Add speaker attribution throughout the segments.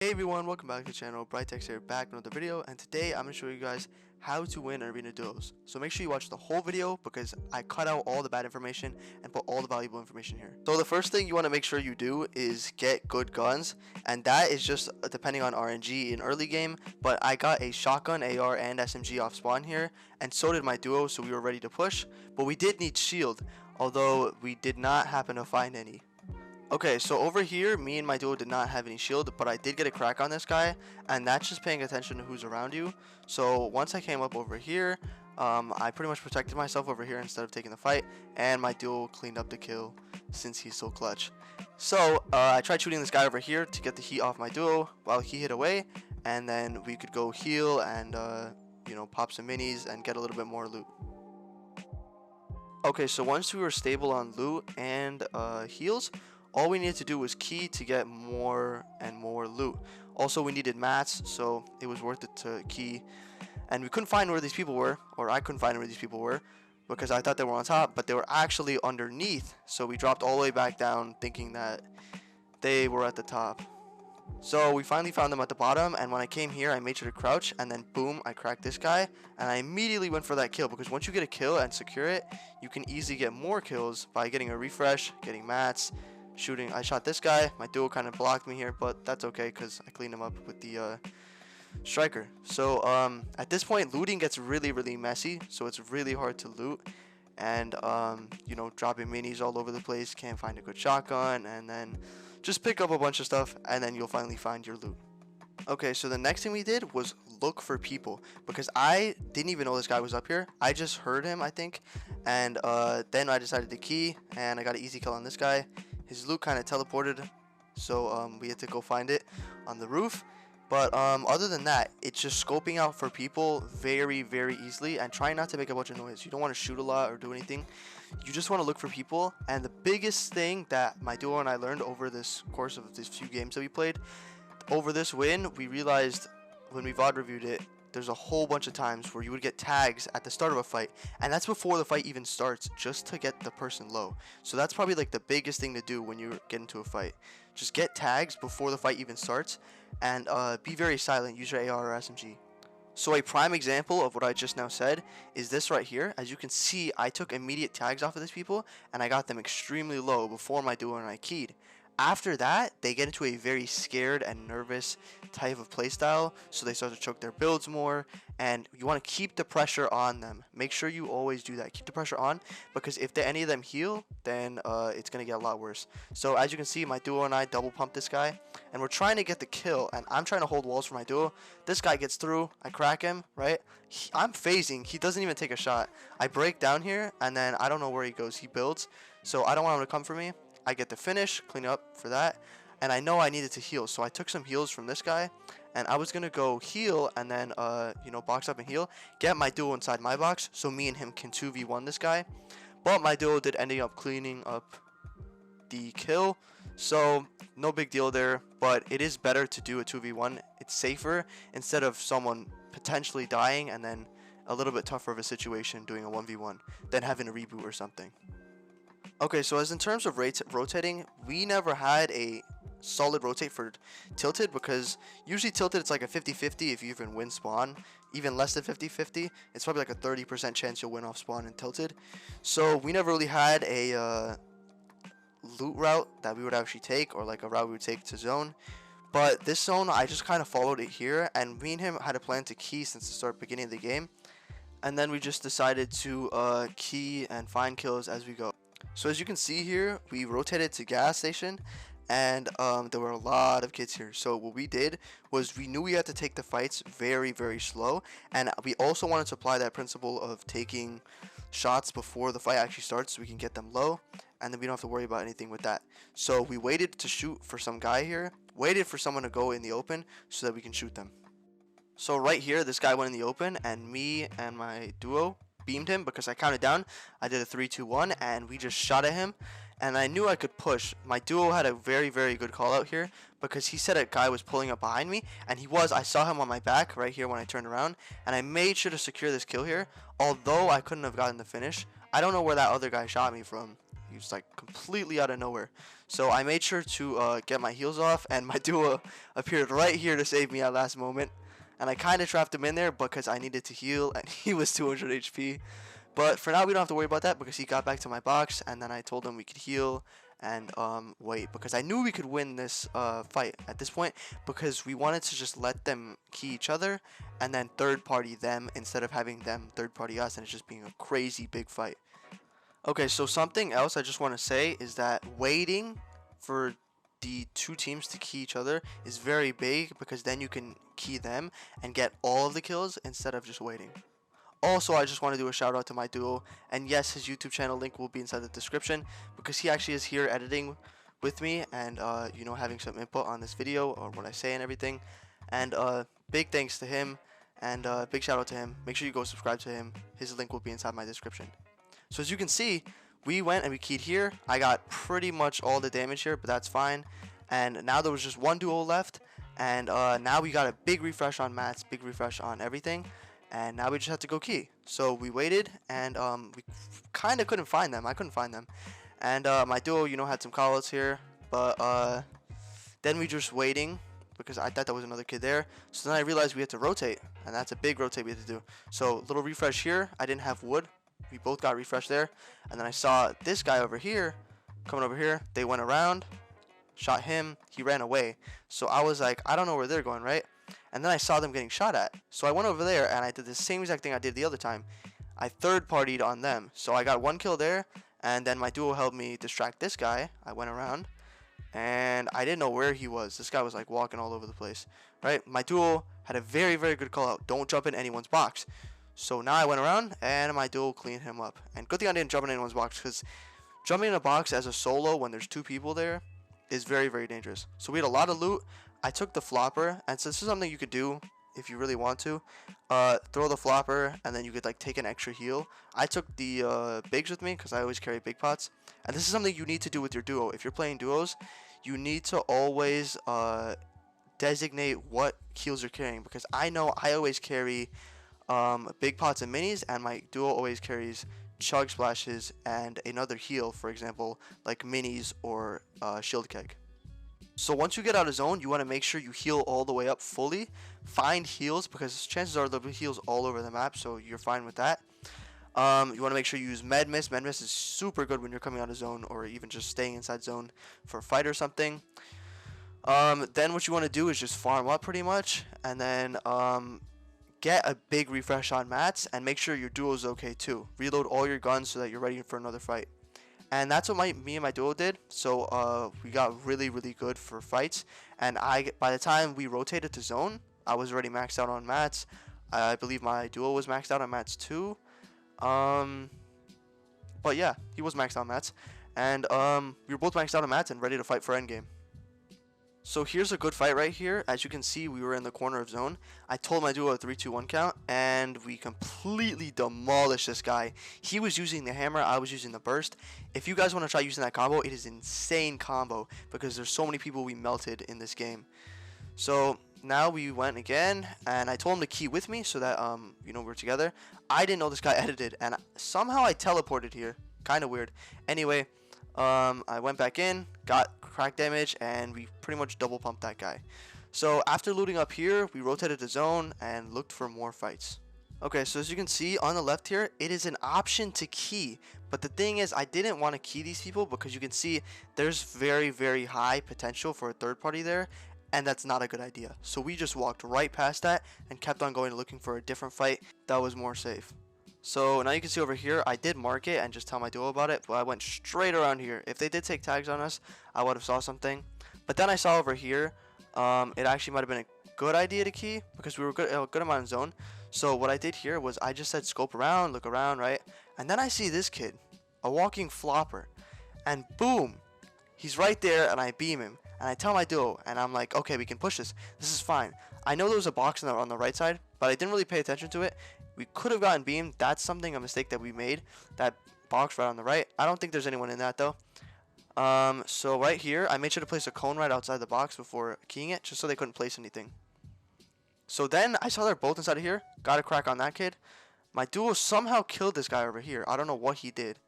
Speaker 1: Hey everyone, welcome back to the channel. Brytex here, back with another video, and today I'm going to show you guys how to win arena duos. So make sure you watch the whole video because I cut out all the bad information and put all the valuable information here. So the first thing you want to make sure you do is get good guns, and that is just depending on RNG in early game, but I got a shotgun, AR, and SMG off spawn here, and so did my duo, so we were ready to push, but we did need shield, although we did not happen to find any. Okay, so over here, me and my duo did not have any shield, but I did get a crack on this guy, and that's just paying attention to who's around you. So once I came up over here, I pretty much protected myself over here instead of taking the fight, and my duo cleaned up the kill since he's so clutch. So I tried shooting this guy over here to get the heat off my duo while he hit away, and then we could go heal and pop some minis and get a little bit more loot. Okay, so once we were stable on loot and heals, all we needed to do was key to get more and more loot. Also, we needed mats, so it was worth it to key. And we couldn't find where these people were, or I couldn't find where these people were, because I thought they were on top, but they were actually underneath. So we dropped all the way back down thinking that they were at the top. So we finally found them at the bottom, and when I came here, I made sure to crouch, and then boom, I cracked this guy, and I immediately went for that kill, because once you get a kill and secure it, you can easily get more kills by getting a refresh, getting mats, shooting. I shot this guy. My duo kind of blocked me here, but that's okay because I cleaned him up with the striker. So at this point, looting gets really messy, so it's really hard to loot, and dropping minis all over the place, can't find a good shotgun, and then just pick up a bunch of stuff, and then you'll finally find your loot. Okay, so the next thing we did was look for people, because I didn't even know this guy was up here. I just heard him, I think, and then I decided to key, and I got an easy kill on this guy. His loot kind of teleported, so we had to go find it on the roof. But other than that, it's just scoping out for people very easily, and trying not to make a bunch of noise. You don't want to shoot a lot or do anything. You just want to look for people. And the biggest thing that my duo and I learned over this course of these few games that we played, over this win, we realized when we VOD reviewed it, there's a whole bunch of times where you would get tags at the start of a fight, and that's before the fight even starts, just to get the person low. So that's probably like the biggest thing to do when you get into a fight. Just get tags before the fight even starts, and be very silent. Use your AR or SMG. So a prime example of what I just now said is this right here. As you can see, I took immediate tags off of these people, and I got them extremely low before my duo and I keyed. After that, they get into a very scared and nervous type of playstyle, so they start to choke their builds more, and you want to keep the pressure on them. Make sure you always do that. Keep the pressure on, because if any of them heal, then it's going to get a lot worse. So as you can see, my duo and I double pumped this guy, and we're trying to get the kill, and I'm trying to hold walls for my duo. This guy gets through, I crack him, right? I'm phasing, he doesn't even take a shot. I break down here, and then I don't know where he goes. He builds, so I don't want him to come for me. I get the finish, clean up for that, and I know I needed to heal, so I took some heals from this guy, and I was gonna go heal and then box up and heal, get my duo inside my box, so me and him can 2v1 this guy. But my duo did ending up cleaning up the kill, so no big deal there. But it is better to do a 2v1. It's safer instead of someone potentially dying and then a little bit tougher of a situation doing a 1v1 than having a reboot or something. Okay, so as in terms of rotating, we never had a solid rotate for tilted, because usually tilted it's like a 50-50 if you even win spawn. Even less than 50-50, it's probably like a 30% chance you'll win off spawn in tilted. So we never really had a loot route that we would actually take, or like a route we would take to zone. But this zone, I just kind of followed it here, and me and him had a plan to key since the beginning of the game. And then we just decided to key and find kills as we go. So as you can see here, we rotated to gas station, and there were a lot of kids here. So what we did was we knew we had to take the fights very slow, and we also wanted to apply that principle of taking shots before the fight actually starts so we can get them low, and then we don't have to worry about anything with that. So we waited to shoot for some guy here, waited for someone to go in the open so that we can shoot them. So right here, this guy went in the open, and me and my duo beamed him because I counted down. I did a 3-2-1, and we just shot at him, and I knew I could push. My duo had a very good call out here, because he said a guy was pulling up behind me, and he was. I saw him on my back right here when I turned around, and I made sure to secure this kill here. Although I couldn't have gotten the finish, I don't know where that other guy shot me from. He was like completely out of nowhere. So I made sure to get my heals off, and my duo appeared right here to save me at last moment. And I kind of trapped him in there because I needed to heal, and he was 200 HP. But for now, we don't have to worry about that because he got back to my box, and then I told him we could heal and wait, because I knew we could win this fight at this point, because we wanted to just let them key each other and then third party them instead of having them third party us and it's just being a crazy big fight. Okay, so something else I just want to say is that waiting for the two teams to key each other is very big, because then you can key them and get all of the kills instead of just waiting. Also, I just want to do a shout out to my duo, and yes, his YouTube channel link will be inside the description, because he actually is here editing with me and you know, having some input on this video or what I say and everything. And big thanks to him, and big shout out to him. Make sure you go subscribe to him. His link will be inside my description. So as you can see, we went and we keyed here. I got pretty much all the damage here, but that's fine. And now there was just one duo left, and now we got a big refresh on mats, big refresh on everything. And now we just have to go key. So we waited, and we kind of couldn't find them. I couldn't find them. And my duo, you know, had some callouts here. But then we just waiting, because I thought there was another kid there. So then I realized we had to rotate, and that's a big rotate we had to do. So little refresh here. I didn't have wood. We both got refreshed there. And then I saw this guy over here, coming over here. They went around, shot him. He ran away. So I was like, I don't know where they're going, right? And then I saw them getting shot at. So I went over there and I did the same exact thing I did the other time. I third partied on them. So I got one kill there, and then my duo helped me distract this guy. I went around and I didn't know where he was. This guy was like walking all over the place, right? My duo had a very, very good call out. Don't jump in anyone's box. So now I went around and my duo cleaned him up. And good thing I didn't jump in anyone's box, because jumping in a box as a solo when there's two people there is very, very dangerous. So we had a lot of loot. I took the flopper, and so this is something you could do if you really want to. Throw the flopper, and then you could like take an extra heal. I took the bigs with me because I always carry big pots. And this is something you need to do with your duo. If you're playing duos, you need to always designate what heals you're carrying, because I know I always carry big pots and minis, and my duo always carries chug splashes and another heal, for example, like minis or shield keg. So once you get out of zone, you want to make sure you heal all the way up fully. Find heals, because chances are there'll be heals all over the map, so you're fine with that. You want to make sure you use med mist. Med mist is super good when you're coming out of zone, or even just staying inside zone for a fight or something. Then what you want to do is just farm up pretty much, and then get a big refresh on mats, and make sure your duo is okay too. Reload all your guns so that you're ready for another fight. And that's what me and my duo did. So we got really, really good for fights. And by the time we rotated to zone, I was already maxed out on mats. I believe my duo was maxed out on mats too. But yeah, he was maxed out on mats. And we were both maxed out on mats and ready to fight for endgame. So here's a good fight right here. As you can see, we were in the corner of zone. I told my duo a 3-2-1 count, and we completely demolished this guy. He was using the hammer, I was using the burst. If you guys want to try using that combo, it is an insane combo, because there's so many people we melted in this game. So now we went again, and I told him to key with me so that you know, we're together. I didn't know this guy edited, and somehow I teleported here. Kind of weird. Anyway, I went back in, got crack damage, and we pretty much double pumped that guy. So after looting up here, we rotated to zone and looked for more fights. Okay, so as you can see on the left here, it is an option to key. But the thing is, I didn't want to key these people, because you can see there's very, very high potential for a third party there, and that's not a good idea. So we just walked right past that and kept on going, looking for a different fight that was more safe. So now you can see over here, I did mark it and just tell my duo about it, but I went straight around here. If they did take tags on us, I would have saw something. But then I saw over here, it actually might have been a good idea to key, because we were a good amount in zone. So what I did here was I just said scope around, look around, right? And then I see this kid, a walking flopper, and boom, he's right there, and I beam him. And I tell my duo, and I'm like, okay, we can push this. This is fine. I know there was a box on the right side, but I didn't really pay attention to it. We could have gotten beamed. That's a mistake that we made. That box right on the right. I don't think there's anyone in that though. So right here, I made sure to place a cone right outside the box before keying it, just so they couldn't place anything. So then I saw they're both inside of here. Got a crack on that kid. My duo somehow killed this guy over here. I don't know what he did.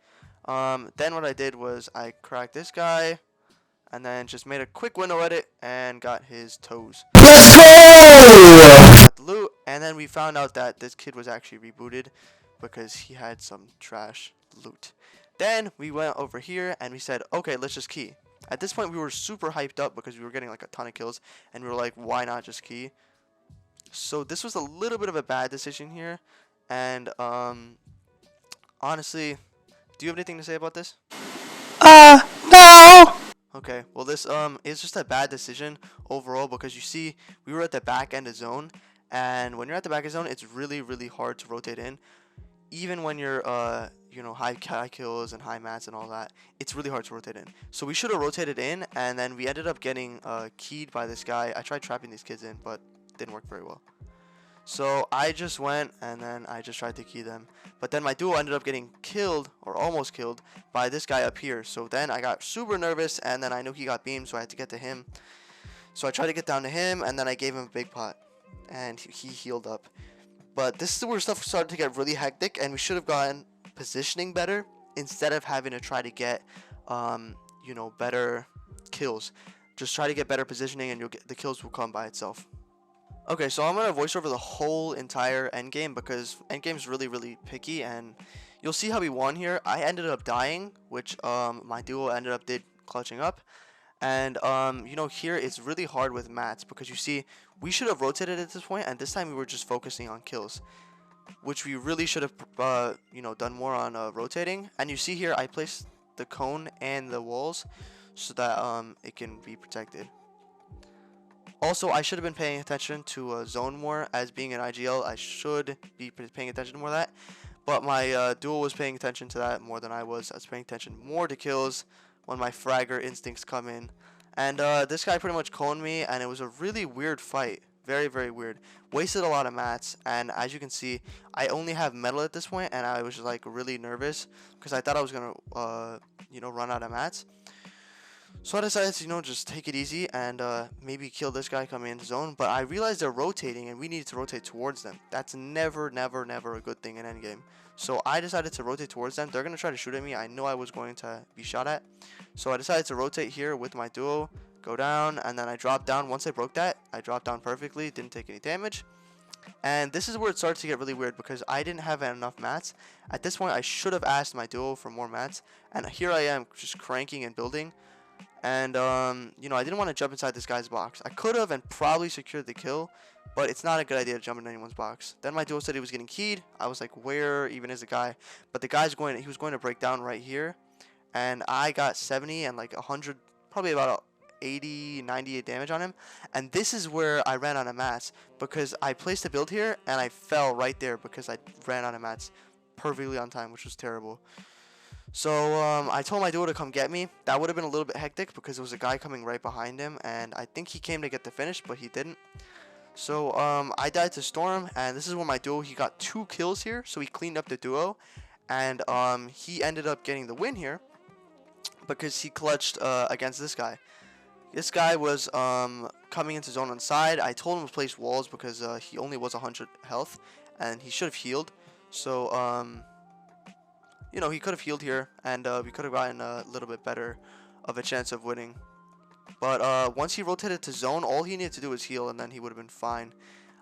Speaker 1: Then what I did was I cracked this guy, and then just made a quick window edit and got his toes.
Speaker 2: Let's go!
Speaker 1: Got the loot, and then we found out that this kid was actually rebooted because he had some trash loot. Then we went over here and we said, okay, let's just key. At this point, we were super hyped up because we were getting like a ton of kills, and we were like, why not just key? So this was a little bit of a bad decision here, and honestly, do you have anything to say about this?
Speaker 2: No!
Speaker 1: Okay, well this is just a bad decision overall because you see we were at the back end of zone, and when you're at the back of zone, it's really hard to rotate in. Even when you're you know, high kills and high mats and all that, it's really hard to rotate in. So we should have rotated in, and then we ended up getting keyed by this guy. I tried trapping these kids in, but didn't work very well. So I just went and then I just tried to key them. But then my duo ended up getting killed, or almost killed, by this guy up here. So then I got super nervous, and then I knew he got beamed, so I had to get to him. So I tried to get down to him, and then I gave him a big pot. And he healed up. But this is where stuff started to get really hectic, and we should have gotten positioning better instead of having to try to get, you know, better kills. Just try to get better positioning, and you'll get, the kills will come by itself. Okay, so I'm gonna voice over the whole entire endgame because endgame is really picky, and you'll see how we won here. I ended up dying, which my duo ended up clutching up, and you know, here it's really hard with mats because you see we should have rotated at this point, and this time we were just focusing on kills, which we really should have you know, done more on rotating. And you see here I placed the cone and the walls so that it can be protected. Also, I should have been paying attention to zone more. As being an IGL, I should be paying attention to more of that. But my duo was paying attention to that more than I was. I was paying attention more to kills when my fragger instincts come in. And this guy pretty much coned me, and it was a really weird fight. Very weird. Wasted a lot of mats, and as you can see, I only have metal at this point, and I was like really nervous because I thought I was gonna you know, run out of mats. So I decided to, you know, just take it easy and maybe kill this guy coming into zone. But I realized they're rotating, and we needed to rotate towards them. That's never a good thing in any game. So I decided to rotate towards them. They're going to try to shoot at me. I know I was going to be shot at. So I decided to rotate here with my duo, go down, and then I dropped down. Once I broke that, I dropped down perfectly, didn't take any damage. And this is where it starts to get really weird because I didn't have enough mats. At this point, I should have asked my duo for more mats. And here I am just cranking and building. And, you know, I didn't want to jump inside this guy's box. I could have and probably secured the kill, but it's not a good idea to jump in anyone's box. Then my duo said he was getting keyed. I was like, where even is the guy? But the guy's he was going to break down right here. And I got 70 and like 100, probably about 80, 98 damage on him. And this is where I ran out of mats because I placed a build here and I fell right there because I ran out of mats perfectly on time, which was terrible. So I told my duo to come get me. That would have been a little bit hectic because there was a guy coming right behind him, and I think he came to get the finish, but he didn't. So I died to Storm, and this is where my duo, he got 2 kills here, so he cleaned up the duo, and he ended up getting the win here because he clutched against this guy. This guy was coming into zone on the side. I told him to place walls because he only was 100 health, and he should have healed. So you know, he could have healed here, and we could have gotten a little bit better of a chance of winning. But once he rotated to zone, all he needed to do was heal, and then he would have been fine.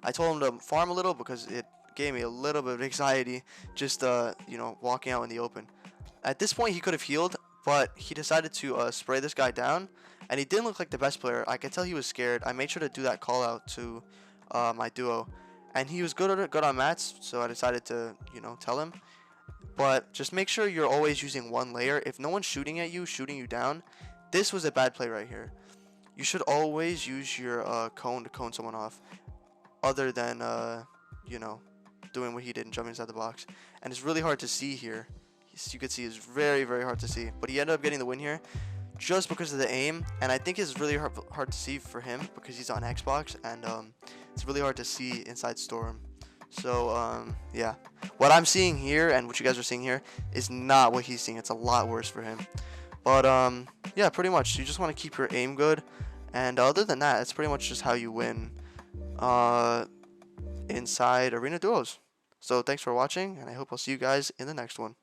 Speaker 1: I told him to farm a little because it gave me a little bit of anxiety just, you know, walking out in the open. At this point, he could have healed, but he decided to spray this guy down, and he didn't look like the best player. I could tell he was scared. I made sure to do that call out to my duo, and he was good on mats, so I decided to, you know, tell him. But just make sure you're always using one layer. If no one's shooting at you, shooting you down, this was a bad play right here. You should always use your cone to cone someone off, other than, you know, doing what he did and jumping inside the box. And it's really hard to see here. You can see it's very hard to see. But he ended up getting the win here just because of the aim. And I think it's really hard to see for him because he's on Xbox. And it's really hard to see inside Storm. So, yeah. What I'm seeing here and what you guys are seeing here is not what he's seeing. It's a lot worse for him. But, yeah, pretty much. You just want to keep your aim good. And other than that, it's pretty much just how you win inside arena duos. So thanks for watching, and I hope I'll see you guys in the next one.